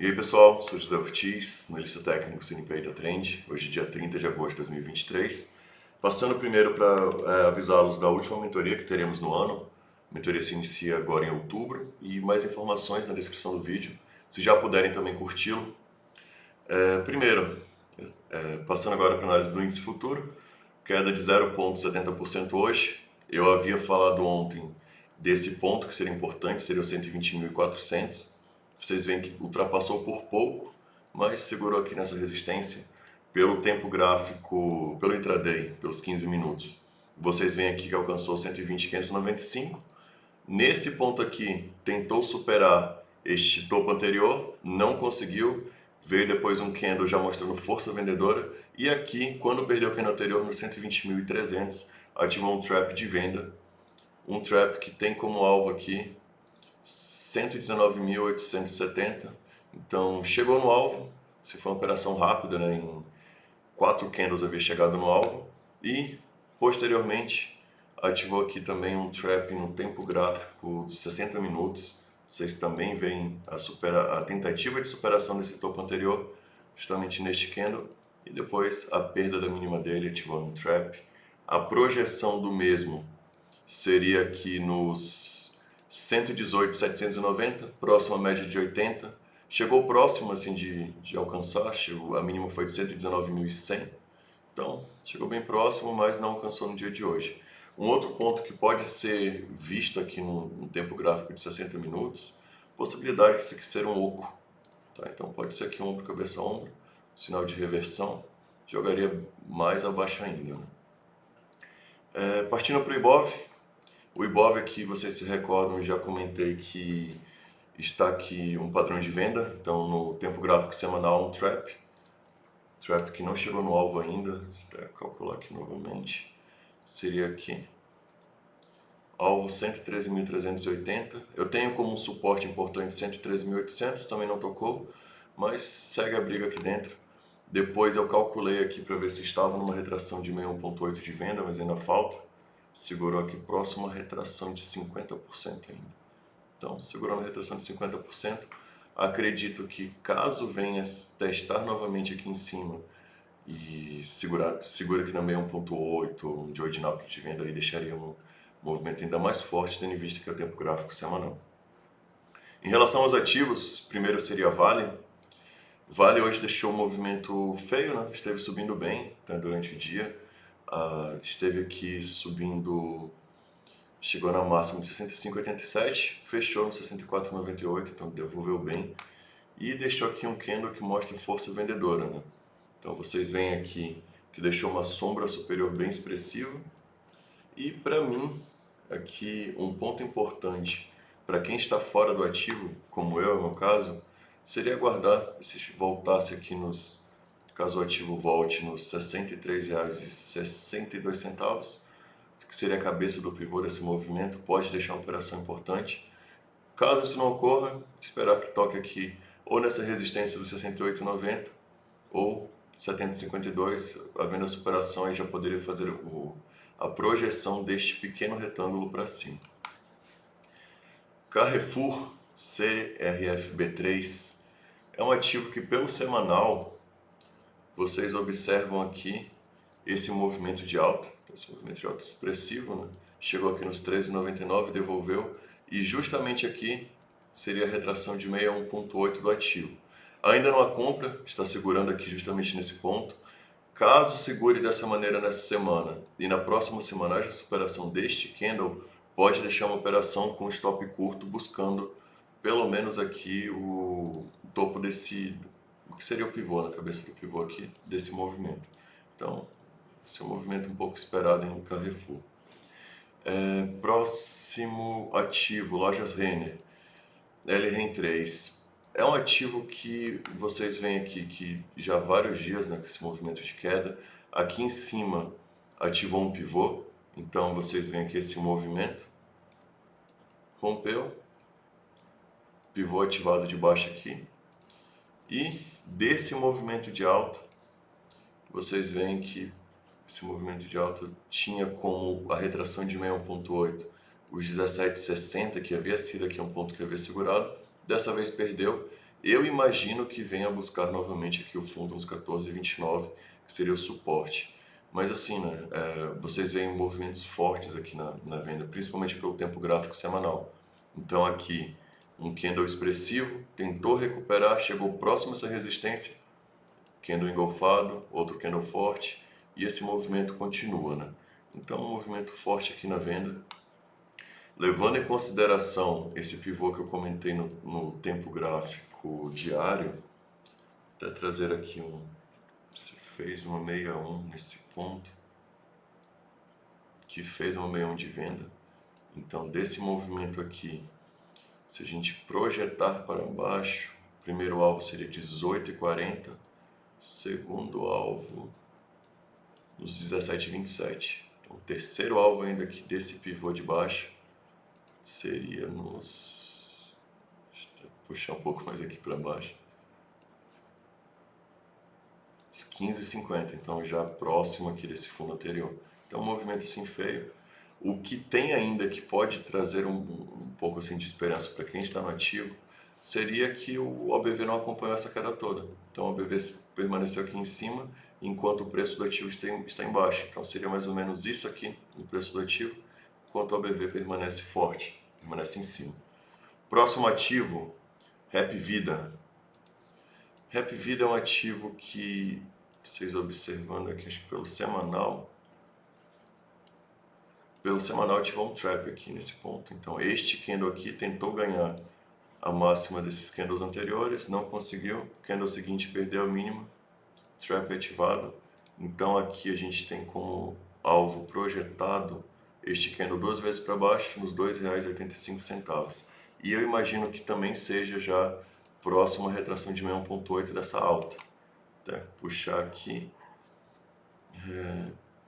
E aí pessoal, sou José Ortiz, analista técnico CNPI da Trend, hoje dia 30 de agosto de 2023. Passando primeiro para avisá-los da última mentoria que teremos no ano. A mentoria se inicia agora em outubro e mais informações na descrição do vídeo, se já puderem também curti-lo. Primeiro, passando agora para a análise do índice futuro, queda de 0,70% hoje. Eu havia falado ontem desse ponto que seria importante, seria os 120.400. Vocês veem que ultrapassou por pouco, mas segurou aqui nessa resistência. Pelo tempo gráfico, pelo intraday, pelos 15 minutos, vocês veem aqui que alcançou 120.595. Nesse ponto aqui, tentou superar este topo anterior, não conseguiu. Veio depois um candle já mostrando força vendedora. E aqui, quando perdeu o candle anterior no 120.300, ativou um trap de venda. Um trap que tem como alvo aqui 119.870. Então, chegou no alvo. Se foi uma operação rápida, né? Em 4 candles havia chegado no alvo. E, posteriormente, ativou aqui também um trap no tempo gráfico de 60 minutos. Vocês também veem a tentativa de superação desse topo anterior, justamente neste candle, e depois a perda da mínima dele, ativando um trap. A projeção do mesmo seria aqui nos 118.790, próximo à média de 80. Chegou próximo assim de alcançar, a mínima foi de 119.100. Então, chegou bem próximo, mas não alcançou no dia de hoje. Um outro ponto que pode ser visto aqui no tempo gráfico de 60 minutos, possibilidade de isso aqui ser um oco. Tá? Então pode ser aqui um ombro, cabeça, ombro, sinal de reversão, jogaria mais abaixo ainda. Né? Partindo para o Ibov aqui, vocês se recordam, já comentei que está aqui um padrão de venda, então no tempo gráfico semanal um trap que não chegou no alvo ainda, vou calcular aqui novamente. Seria aqui, alvo 113.380, eu tenho como um suporte importante 113.800, também não tocou, mas segue a briga aqui dentro. Depois eu calculei aqui para ver se estava numa retração de 61,8 de venda, mas ainda falta. Segurou aqui próximo a retração de 50% ainda. Então, segurando a retração de 50%, acredito que caso venha testar novamente aqui em cima, e segura aqui na 61,8, um de ordinário de venda, aí deixaria um movimento ainda mais forte, tendo em vista que é o tempo gráfico semanal. Em relação aos ativos, primeiro seria a Vale. Vale hoje deixou um movimento feio, né? Esteve subindo bem, tá, durante o dia. Esteve aqui subindo, chegou na máxima de 65,87, fechou no 64,98, então devolveu bem. E deixou aqui um candle que mostra força vendedora, né? Então vocês veem aqui que deixou uma sombra superior bem expressiva. E para mim, aqui um ponto importante para quem está fora do ativo, como eu, no meu caso, seria aguardar se voltasse aqui caso o ativo volte nos R$ 63,62, que seria a cabeça do pivô desse movimento, pode deixar uma operação importante. Caso isso não ocorra, esperar que toque aqui ou nessa resistência dos 68,90 ou 70,52, havendo a superação, aí já poderia fazer a projeção deste pequeno retângulo para cima. Carrefour CRFB3 é um ativo que pelo semanal vocês observam aqui esse movimento de alta, expressivo, né? Chegou aqui nos 13,99, devolveu, e justamente aqui seria a retração de 61,8 do ativo. Ainda não há compra, está segurando aqui justamente nesse ponto. Caso segure dessa maneira nessa semana e na próxima semana haja superação deste candle, pode deixar uma operação com stop curto buscando pelo menos aqui o topo desse, o que seria o pivô, na cabeça do pivô aqui, desse movimento. Então, esse é um movimento um pouco esperado em Carrefour. Próximo ativo, Lojas Renner, LREN3. É um ativo que vocês veem aqui que já há vários dias, né, com esse movimento de queda. Aqui em cima ativou um pivô, então vocês veem aqui esse movimento. Rompeu, pivô ativado de baixo aqui. E desse movimento de alta, vocês veem que esse movimento de alta tinha como a retração de 61,8 os 17,60, que havia sido aqui um ponto que havia segurado. Dessa vez perdeu Eu imagino que venha buscar novamente aqui o fundo nos 14,29, que seria o suporte. Mas assim, né, vocês veem movimentos fortes aqui na venda, principalmente pelo tempo gráfico semanal. Então aqui, um candle expressivo, tentou recuperar, chegou próximo a essa resistência, candle engolfado, outro candle forte, e esse movimento continua, né? Então um movimento forte aqui na venda. Levando em consideração esse pivô que eu comentei no tempo gráfico diário, até trazer aqui se fez uma 61 nesse ponto, que fez uma 61 de venda. Então desse movimento aqui, se a gente projetar para baixo, primeiro alvo seria 18,40, segundo alvo nos 17,27. Então o terceiro alvo ainda aqui desse pivô de baixo seria nos... Deixa eu puxar um pouco mais aqui para baixo. 15,50, então já próximo aqui desse fundo anterior. Então um movimento assim feio. O que tem ainda que pode trazer um pouco assim de esperança para quem está no ativo seria que o OBV não acompanhou essa queda toda. Então o OBV permaneceu aqui em cima enquanto o preço do ativo está embaixo. Então seria mais ou menos isso aqui no preço do ativo, enquanto o OBV permanece forte, permanece em cima. Próximo ativo, Rap Vida. Rap Vida é um ativo que, vocês observando aqui, acho que pelo semanal tive um trap aqui nesse ponto. Então este candle aqui tentou ganhar a máxima desses candles anteriores, não conseguiu. Candle seguinte perdeu a mínima, trap ativado. Então aqui a gente tem como alvo projetado este candle duas vezes para baixo, nos R$ 2,85. E eu imagino que também seja já próximo à retração de 61,8 dessa alta. Até puxar aqui,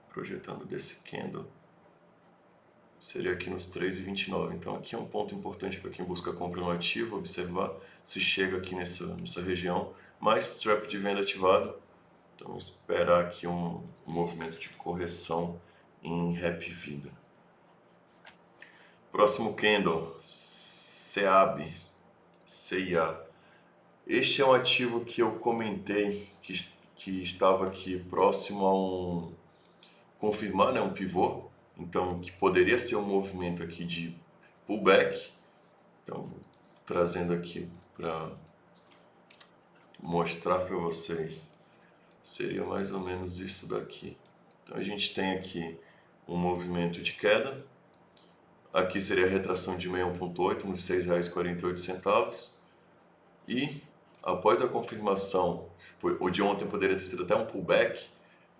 projetando desse candle, seria aqui nos 3,29. Então aqui é um ponto importante para quem busca compra no ativo, observar se chega aqui nessa região, mais trap de venda ativado. Então esperar aqui um movimento de correção em Rap Vida. Próximo candle, CEAB, CIA. Este é um ativo que eu comentei que estava aqui próximo a confirmar, né, um pivô. Então, que poderia ser um movimento aqui de pullback. Então, trazendo aqui para mostrar para vocês, seria mais ou menos isso daqui. Então, a gente tem aqui um movimento de queda. Aqui seria a retração de 61,8 nos R$ 6,48. E, após a confirmação, o de ontem poderia ter sido até um pullback.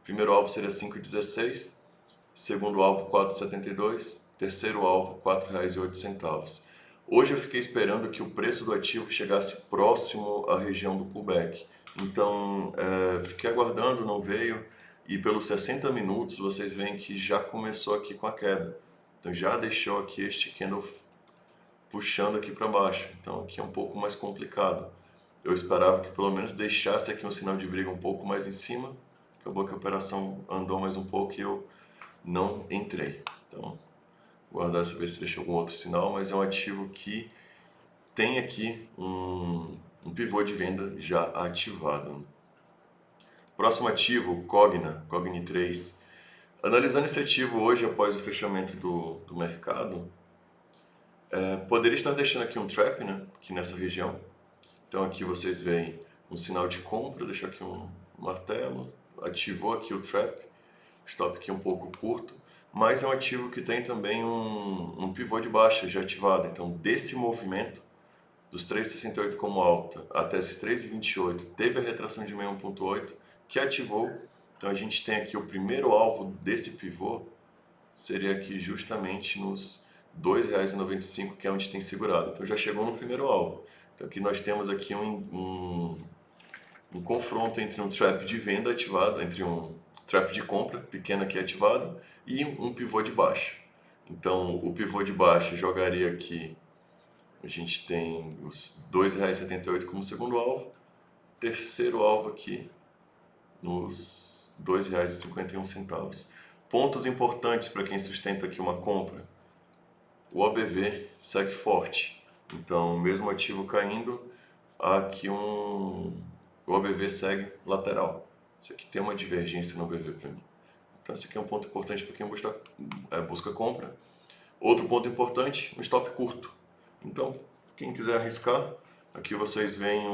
Primeiro alvo seria 5,16. Segundo alvo, 4,72. Terceiro alvo, R$ 4,08. Hoje eu fiquei esperando que o preço do ativo chegasse próximo à região do pullback. Então, fiquei aguardando, não veio. E pelos 60 minutos, vocês veem que já começou aqui com a queda. Então, já deixou aqui este candle puxando aqui para baixo. Então, aqui é um pouco mais complicado. Eu esperava que pelo menos deixasse aqui um sinal de briga um pouco mais em cima. Acabou que a operação andou mais um pouco e eu não entrei. Então, guardar essa vez se deixa algum outro sinal, mas é um ativo que tem aqui um pivô de venda já ativado. Próximo ativo, Cogni 3. Analisando esse ativo hoje, após o fechamento do mercado, poderia estar deixando aqui um trap, né, aqui nessa região. Então aqui vocês veem um sinal de compra, deixou aqui um martelo, ativou aqui o trap, stop aqui um pouco curto, mas é um ativo que tem também um pivô de baixa já ativado. Então desse movimento, dos 3,68 como alta até esses 3,28, teve a retração de 61,8 que ativou. Então a gente tem aqui o primeiro alvo desse pivô, seria aqui justamente nos R$ 2,95, que é onde tem segurado. Então já chegou no primeiro alvo. Então aqui nós temos aqui um confronto entre um trap de venda ativado, entre um trap de compra pequeno aqui ativado e um pivô de baixa. Então o pivô de baixa jogaria aqui, a gente tem os R$ 2,78 como segundo alvo, terceiro alvo aqui nos R$ 2,51. Pontos importantes para quem sustenta aqui uma compra. O OBV segue forte. Então, mesmo ativo caindo, aqui o ABV segue lateral. Isso aqui tem uma divergência no ABV para mim. Então esse aqui é um ponto importante para quem busca compra. Outro ponto importante, um stop curto. Então, quem quiser arriscar, aqui vocês veem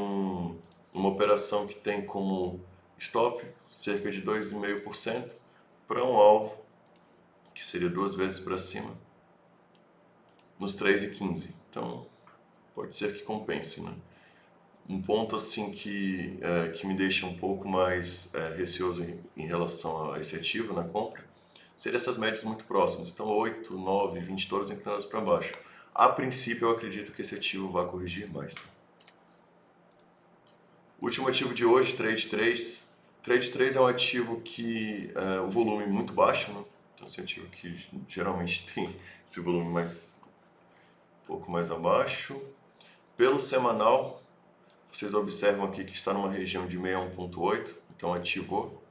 uma operação que tem como stop cerca de 2,5% para um alvo, que seria 2 vezes para cima, nos 3,15. Então, pode ser que compense, né? Um ponto assim que me deixa um pouco mais receoso em relação a esse ativo na compra seria essas médias muito próximas. Então 8, 9, 20 todas inclinadas para baixo. A princípio eu acredito que esse ativo vai corrigir mais. Tá? O último ativo de hoje, Trade 3. Trade 3 é um ativo que o volume é muito baixo, né? Então esse ativo que geralmente tem esse volume um pouco mais abaixo. Pelo semanal, vocês observam aqui que está numa região de 61,8, então ativou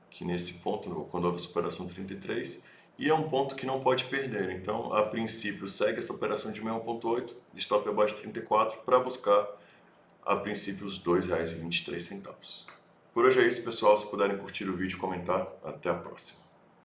aqui nesse ponto, quando houve essa operação 33, e é um ponto que não pode perder. Então, a princípio, segue essa operação de 61,8, stop abaixo de 34, para buscar, a princípio, os R$ 2,23. Por hoje é isso, pessoal. Se puderem curtir o vídeo e comentar, até a próxima.